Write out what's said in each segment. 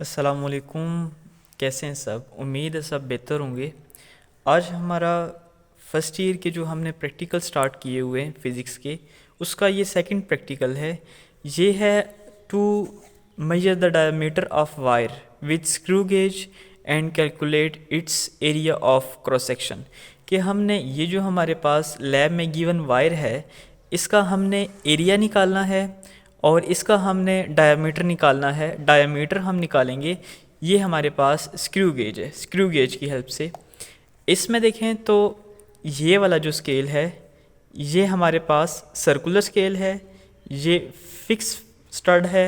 अस्सलामुअलैकुम। कैसे हैं सब? उम्मीद है सब बेहतर होंगे। आज हमारा फर्स्ट ईयर के जो हमने प्रैक्टिकल स्टार्ट किए हुए हैं फ़िज़िक्स के, उसका ये सेकंड प्रैक्टिकल है। ये है to measure the diameter of wire with screw gauge and calculate its area of cross section. कि हमने ये जो हमारे पास लैब में गिवन वायर है, इसका हमने एरिया निकालना है और इसका हमने डायमीटर निकालना है। डायमीटर हम निकालेंगे, ये हमारे पास स्क्रू गेज है। स्क्रू गेज की हेल्प से इसमें देखें तो ये वाला जो स्केल है, ये हमारे पास सर्कुलर स्केल है। ये फिक्स स्टड है,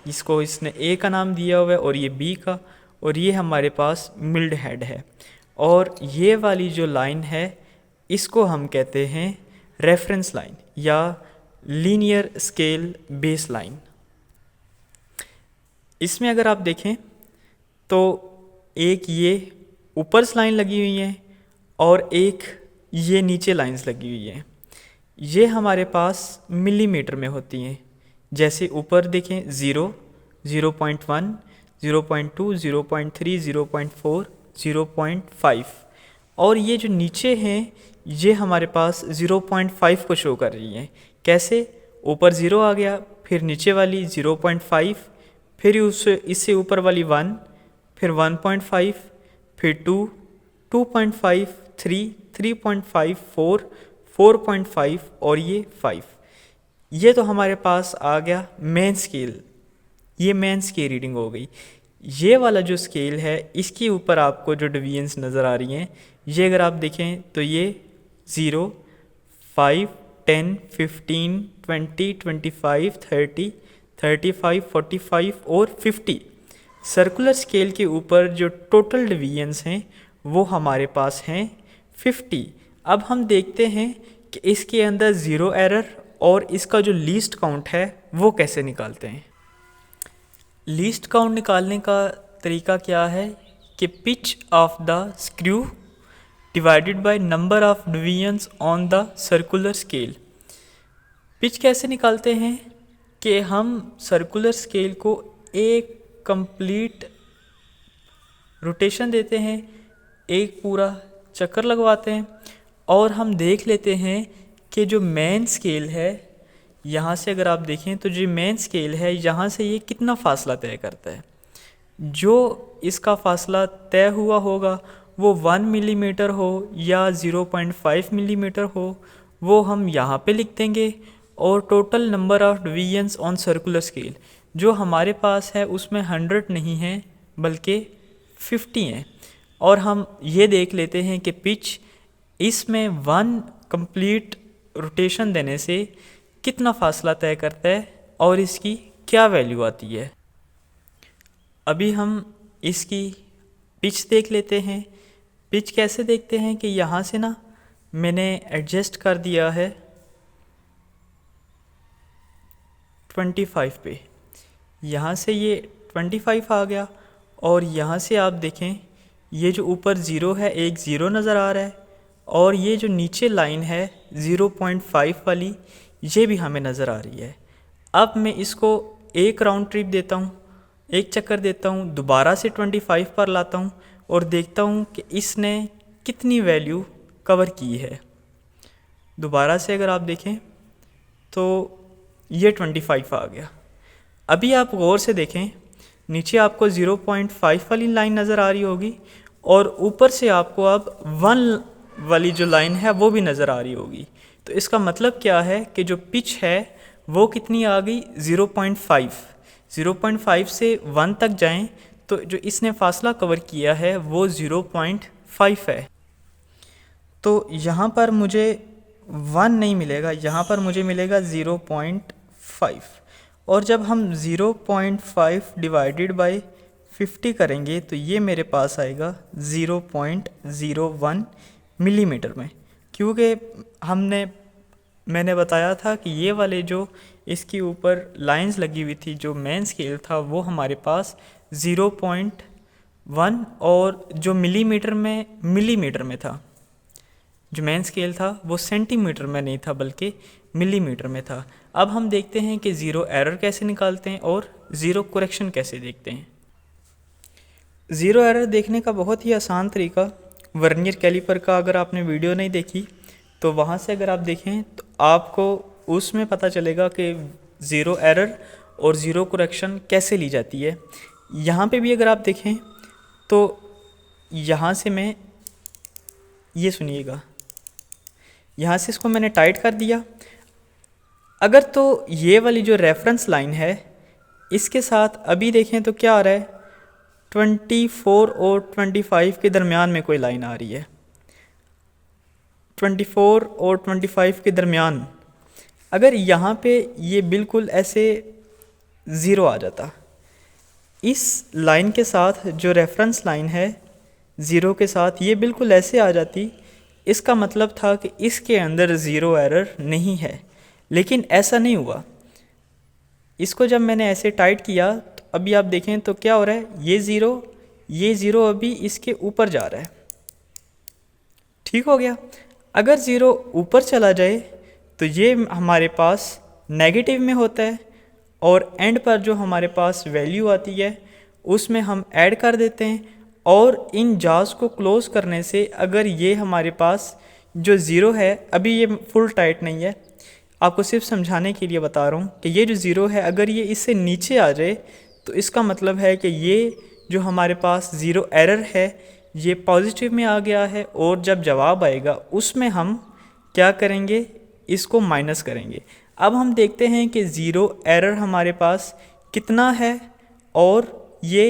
इसको इसने ए का नाम दिया हुआ है और ये बी का, और ये हमारे पास मिल्ड हेड है। और ये वाली जो लाइन है, इसको हम कहते हैं रेफरेंस लाइन या लीनियर स्केल बेस लाइन। इसमें अगर आप देखें तो एक ये ऊपर से लाइन लगी हुई है और एक ये नीचे लाइंस लगी हुई है। ये हमारे पास मिलीमीटर में होती हैं। जैसे ऊपर देखें 0, 0.1, 0.2, 0.3, 0.4, 0.5, और ये जो नीचे हैं ये हमारे पास 0.5 को शो कर रही हैं। कैसे? ऊपर 0 आ गया, फिर नीचे वाली 0.5, फिर इससे ऊपर वाली 1, फिर 1.5, फिर 2, 2.5, 3, 3.5, 4, 4.5 और ये 5। ये तो हमारे पास आ गया मेन स्केल। ये मेन स्केल रीडिंग हो गई। ये वाला जो स्केल है, इसके ऊपर आपको जो डिवीजन्स नज़र आ रही हैं, ये अगर आप देखें तो ये 0, 5, 10, 15, 20, 25, 30, 35, 45 और 50। सर्कुलर स्केल के ऊपर जो टोटल डिवीजन्स हैं वो हमारे पास हैं 50। अब हम देखते हैं कि इसके अंदर ज़ीरो एरर और इसका जो लीस्ट काउंट है वो कैसे निकालते हैं। लीस्ट काउंट निकालने का तरीका क्या है कि pitch of the screw divided by number of divisions on the circular scale. Pitch कैसे निकालते हैं कि हम सर्कुलर स्केल को एक कंप्लीट रोटेशन देते हैं, एक पूरा चक्कर लगवाते हैं और हम देख लेते हैं कि जो मेन स्केल है, यहाँ से अगर आप देखें तो जो मेन स्केल है यहाँ से ये कितना फ़ासला तय करता है। जो इसका फ़ासला तय हुआ होगा वो 1 मिलीमीटर हो या 0.5 मिलीमीटर हो, वो हम यहाँ पे लिख देंगे। और total number of divisions on circular scale जो हमारे पास है उसमें 100 नहीं है बल्कि 50 हैं। और हम ये देख लेते हैं कि पिच इसमें 1 कंप्लीट रोटेशन देने से कितना फ़ासला तय करता है और इसकी क्या वैल्यू आती है। अभी हम इसकी पिच देख लेते हैं। पिच कैसे देखते हैं कि यहाँ से ना मैंने एडजस्ट कर दिया है 25 पे, यहाँ से ये 25 आ गया। और यहाँ से आप देखें ये जो ऊपर 0 है, एक 0 नज़र आ रहा है, और ये जो नीचे लाइन है 0.5 वाली, ये भी हमें नज़र आ रही है। अब मैं इसको एक राउंड ट्रिप देता हूँ, एक चक्कर देता हूँ, दोबारा से 25 पर लाता हूँ और देखता हूँ कि इसने कितनी वैल्यू कवर की है। दोबारा से अगर आप देखें तो ये 25 आ गया। अभी आप गौर से देखें, नीचे आपको 0.5 वाली लाइन नज़र आ रही होगी और ऊपर से आपको अब 1 वाली जो लाइन है वो भी नज़र आ रही होगी। तो इसका मतलब क्या है कि जो पिच है वो कितनी आ गई? 0.5। 0.5 से 1 तक जाएं तो जो इसने फासला कवर किया है वो 0.5 है। तो यहाँ पर मुझे 1 नहीं मिलेगा, यहाँ पर मुझे मिलेगा 0.5। और जब हम 0.5 डिवाइडेड बाय 50 करेंगे तो ये मेरे पास आएगा 0.01 मिलीमीटर में। क्योंकि मैंने बताया था कि ये वाले जो इसके ऊपर लाइंस लगी हुई थी, जो मेन स्केल था वो हमारे पास 0.1 और जो मिलीमीटर में था। जो मेन स्केल था वो सेंटीमीटर में नहीं था बल्कि मिलीमीटर में था। अब हम देखते हैं कि ज़ीरो एरर कैसे निकालते हैं और ज़ीरो करेक्शन कैसे देखते हैं। ज़ीरो एरर देखने का बहुत ही आसान तरीका, वर्नियर कैलिपर का अगर आपने वीडियो नहीं देखी तो वहाँ से अगर आप देखें तो आपको उसमें पता चलेगा कि ज़ीरो एरर और ज़ीरो करेक्शन कैसे ली जाती है। यहाँ पे भी अगर आप देखें तो यहाँ से मैं ये सुनिएगा, यहाँ से इसको मैंने टाइट कर दिया। अगर तो ये वाली जो रेफरेंस लाइन है इसके साथ अभी देखें तो क्या आ रहा है, 24 और 25 के दरमियान में कोई लाइन आ रही है। 24 और 25 के दरमियान अगर यहाँ पे ये बिल्कुल ऐसे ज़ीरो आ जाता, इस लाइन के साथ जो रेफरेंस लाइन है ज़ीरो के साथ ये बिल्कुल ऐसे आ जाती, इसका मतलब था कि इसके अंदर ज़ीरो एरर नहीं है। लेकिन ऐसा नहीं हुआ। इसको जब मैंने ऐसे टाइट किया तो अभी आप देखें तो क्या हो रहा है, ये ज़ीरो अभी इसके ऊपर जा रहा है। ठीक हो गया। अगर ज़ीरो ऊपर चला जाए तो ये हमारे पास नेगेटिव में होता है और एंड पर जो हमारे पास वैल्यू आती है उसमें हम ऐड कर देते हैं। और इन जार्स को क्लोज़ करने से अगर ये हमारे पास जो ज़ीरो है, अभी ये फुल टाइट नहीं है, आपको सिर्फ समझाने के लिए बता रहा हूँ कि ये जो ज़ीरो है अगर ये इससे नीचे आ जाए तो इसका मतलब है कि ये जो हमारे पास ज़ीरो एरर है ये पॉजिटिव में आ गया है और जब जवाब आएगा उसमें हम क्या करेंगे, इसको माइनस करेंगे। अब हम देखते हैं कि ज़ीरो एरर हमारे पास कितना है और ये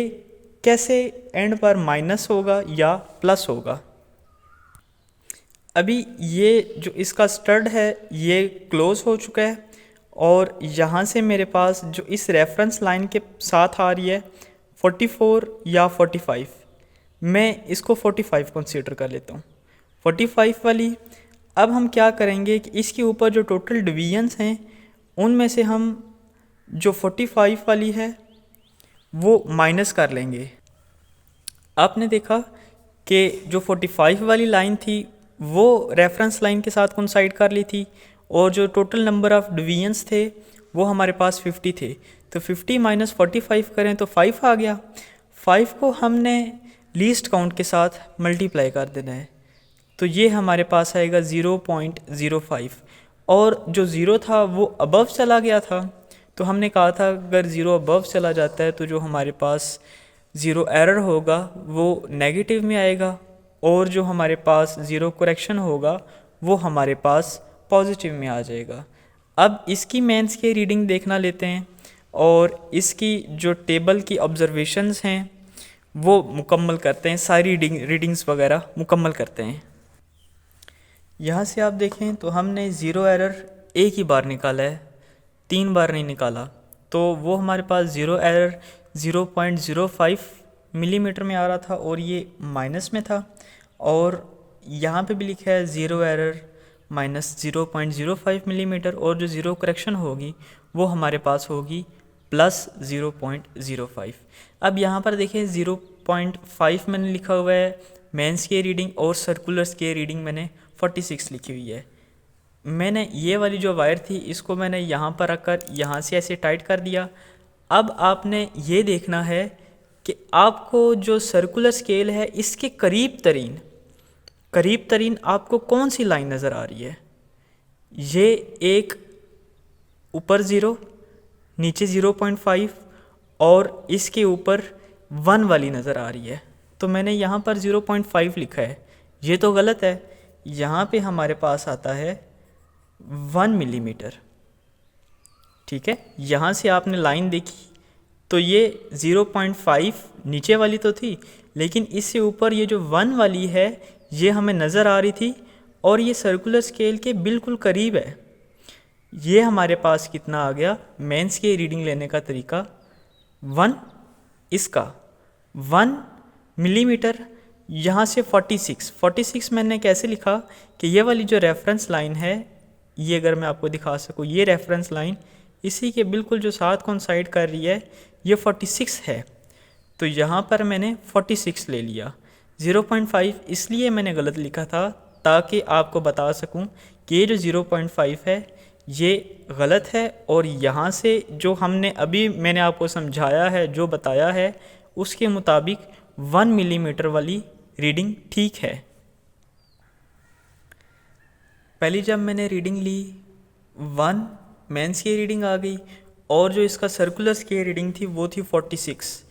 कैसे एंड पर माइनस होगा या प्लस होगा। अभी ये जो इसका स्टड है ये क्लोज़ हो चुका है और यहाँ से मेरे पास जो इस रेफरेंस लाइन के साथ आ रही है 44 या 45, मैं इसको 45 कंसीडर कर लेता हूँ, 45 वाली। अब हम क्या करेंगे कि इसके ऊपर जो टोटल डिवीजन्स हैं उनमें से हम जो 45 वाली है वो माइनस कर लेंगे। आपने देखा कि जो 45 वाली लाइन थी वो रेफरेंस लाइन के साथ कोइंसाइड कर ली थी और जो टोटल नंबर ऑफ़ डिवीजन्स थे वो हमारे पास 50 थे। तो 50 माइनस 45 करें तो 5 आ गया। 5 को हमने लीस्ट काउंट के साथ मल्टीप्लाई कर देना है तो ये हमारे पास आएगा 0.05 और जो ज़ीरो था वो अबव चला गया था। तो हमने कहा था अगर ज़ीरो अबव चला जाता है तो जो हमारे पास ज़ीरो एरर होगा वो नेगेटिव में आएगा और जो हमारे पास ज़ीरो करेक्शन होगा वो हमारे पास पॉजिटिव में आ जाएगा। अब इसकी मेंस की रीडिंग देखना लेते हैं और इसकी जो टेबल की ऑब्जर्वेशंस हैं वो मुकम्मल करते हैं, सारी रीडिंग्स वगैरह मुकम्मल करते हैं। यहाँ से आप देखें तो हमने ज़ीरो एरर एक ही बार निकाला है, 3 बार नहीं निकाला। तो वो हमारे पास ज़ीरो एरर 0.05 मिलीमीटर में आ रहा था और ये माइनस में था। और यहाँ पे भी लिखा है ज़ीरो एरर माइनस 0.05 मिलीमीटर और जो ज़ीरो करेक्शन होगी वो हमारे पास होगी प्लस 0.05। अब यहाँ पर देखिए 0.5 मैंने लिखा हुआ है मेंस की रीडिंग और सर्कुलर्स की रीडिंग मैंने 46 लिखी हुई है। मैंने ये वाली जो वायर थी इसको मैंने यहाँ पर रखकर यहाँ से ऐसे टाइट कर दिया। अब आपने ये देखना है कि आपको जो सर्कुलर स्केल है इसके करीब तरीन आपको कौन सी लाइन नज़र आ रही है। ये एक ऊपर 0 नीचे 0.5 और इसके ऊपर 1 वाली नज़र आ रही है। तो मैंने यहाँ पर 0.5 लिखा है, ये तो गलत है। यहाँ पे हमारे पास आता है 1 मिलीमीटर। ठीक है, यहाँ से आपने लाइन देखी तो ये 0.5 नीचे वाली तो थी लेकिन इससे ऊपर ये जो 1 वाली है ये हमें नज़र आ रही थी और ये सर्कुलर स्केल के बिल्कुल करीब है। ये हमारे पास कितना आ गया, मेंस की रीडिंग लेने का तरीका 1 मिलीमीटर। यहाँ से 46 मैंने कैसे लिखा कि ये वाली जो रेफरेंस लाइन है ये अगर मैं आपको दिखा सकूँ, ये रेफरेंस लाइन इसी के बिल्कुल जो साथ कोइंसाइड कर रही है ये 46 है। तो यहाँ पर मैंने 46 ले लिया। 0.5 इसलिए मैंने गलत लिखा था ताकि आपको बता सकूं कि ये जो 0.5 है ये गलत है और यहाँ से जो हमने अभी मैंने आपको समझाया है, जो बताया है उसके मुताबिक 1 मिलीमीटर वाली रीडिंग ठीक है। पहले जब मैंने रीडिंग ली 1 मेंस की रीडिंग आ गई और जो इसका सर्कुलर की रीडिंग थी वो थी 46।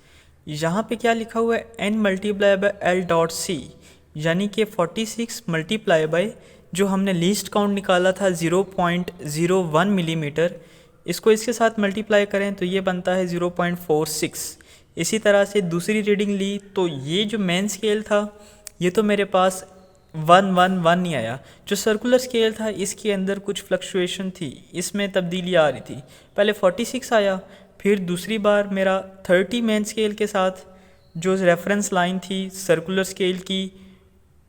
यहाँ पे क्या लिखा हुआ है n multiply by L dot C, यानी कि 46 मल्टीप्लाई बाय जो हमने लीस्ट काउंट निकाला था 0.01 मिलीमीटर, इसको इसके साथ मल्टीप्लाई करें तो ये बनता है 0.46। इसी तरह से दूसरी रीडिंग ली तो ये जो मेन स्केल था ये तो मेरे पास 111 नहीं आया। जो सर्कुलर स्केल था इसके अंदर कुछ फ्लक्चुएशन थी, इसमें तब्दीली आ रही थी। पहले 46 आया, फिर दूसरी बार मेरा 30 मेन स्केल के साथ जो रेफरेंस लाइन थी सर्कुलर स्केल की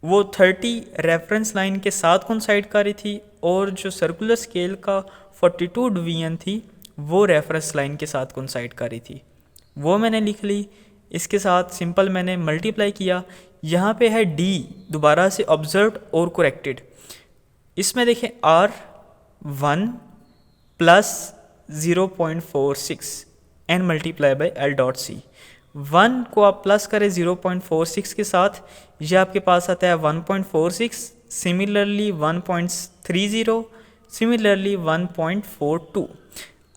वो 30 रेफरेंस लाइन के साथ कोइंसाइड कर रही थी, और जो सर्कुलर स्केल का 42 डिवीजन थी वो रेफरेंस लाइन के साथ कोइंसाइड कर रही थी। वो मैंने लिख ली, इसके साथ सिंपल मैंने मल्टीप्लाई किया। यहाँ पे है डी दोबारा से ऑब्जर्व्ड और करेक्टेड। इसमें देखें R1 plus 0.46 N multiply by L dot C. 1 को आप प्लस करें 0.46 के साथ, ये आपके पास आता है 1.46, सिमिलरली 1.30, सिमिलरली 1.42।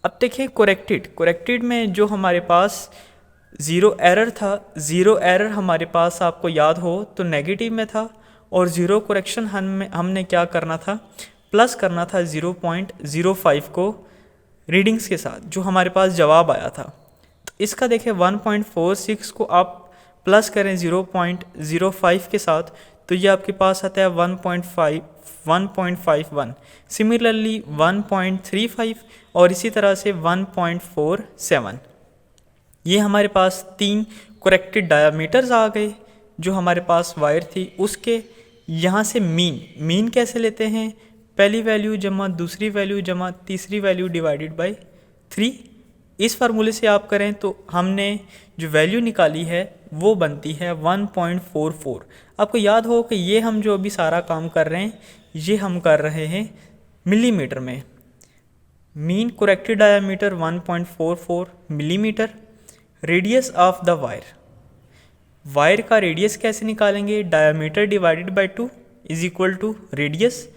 अब देखें करेक्टेड में जो हमारे पास ज़ीरो एरर था, ज़ीरो एरर हमारे पास आपको याद हो तो नेगेटिव में था, और ज़ीरो करेक्शन हमने क्या करना था, प्लस करना था 0.05 को रीडिंग्स के साथ जो हमारे पास जवाब आया था। तो इसका देखें 1.46 को आप प्लस करें 0.05 के साथ तो ये आपके पास आता है 1.51, सिमिलरली 1.35 और इसी तरह से 1.47। ये हमारे पास 3 करेक्टेड डायामीटर्स आ गए जो हमारे पास वायर थी उसके। यहाँ से मीन कैसे लेते हैं, पहली वैल्यू जमा दूसरी वैल्यू जमा तीसरी वैल्यू डिवाइडेड बाय 3। इस फार्मूले से आप करें तो हमने जो वैल्यू निकाली है वो बनती है 1.44। आपको याद हो कि ये हम जो अभी सारा काम कर रहे हैं ये हम कर रहे हैं मिलीमीटर में। Mean corrected diameter 1.44 millimetre. Radius of the wire का रेडियस कैसे निकालेंगे, diameter divided by 2 is equal to radius.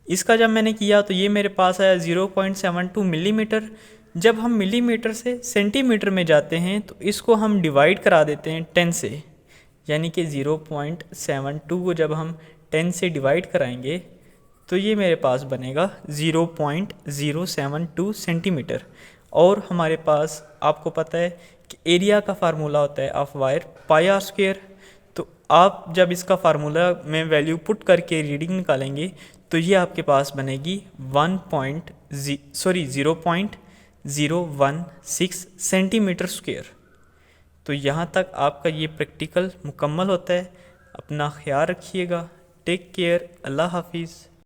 इसका जब मैंने किया तो ये मेरे पास आया 0.72 मिलीमीटर। जब हम मिलीमीटर से सेंटीमीटर में जाते हैं तो इसको हम डिवाइड करा देते हैं 10 से, यानी कि 0.72 को जब हम 10 से डिवाइड कराएंगे तो ये मेरे पास बनेगा 0.072 सेंटीमीटर। और हमारे पास आपको पता है कि एरिया का फार्मूला होता है of wire pi r square. तो आप जब इसका फार्मूला में वैल्यू पुट करके रीडिंग निकालेंगे तो ये आपके पास बनेगी 0.016 सेंटीमीटर स्क्वायर। तो यहाँ तक आपका ये प्रैक्टिकल मुकम्मल होता है। अपना ख्याल रखिएगा। Take care. अल्लाह हाफिज़।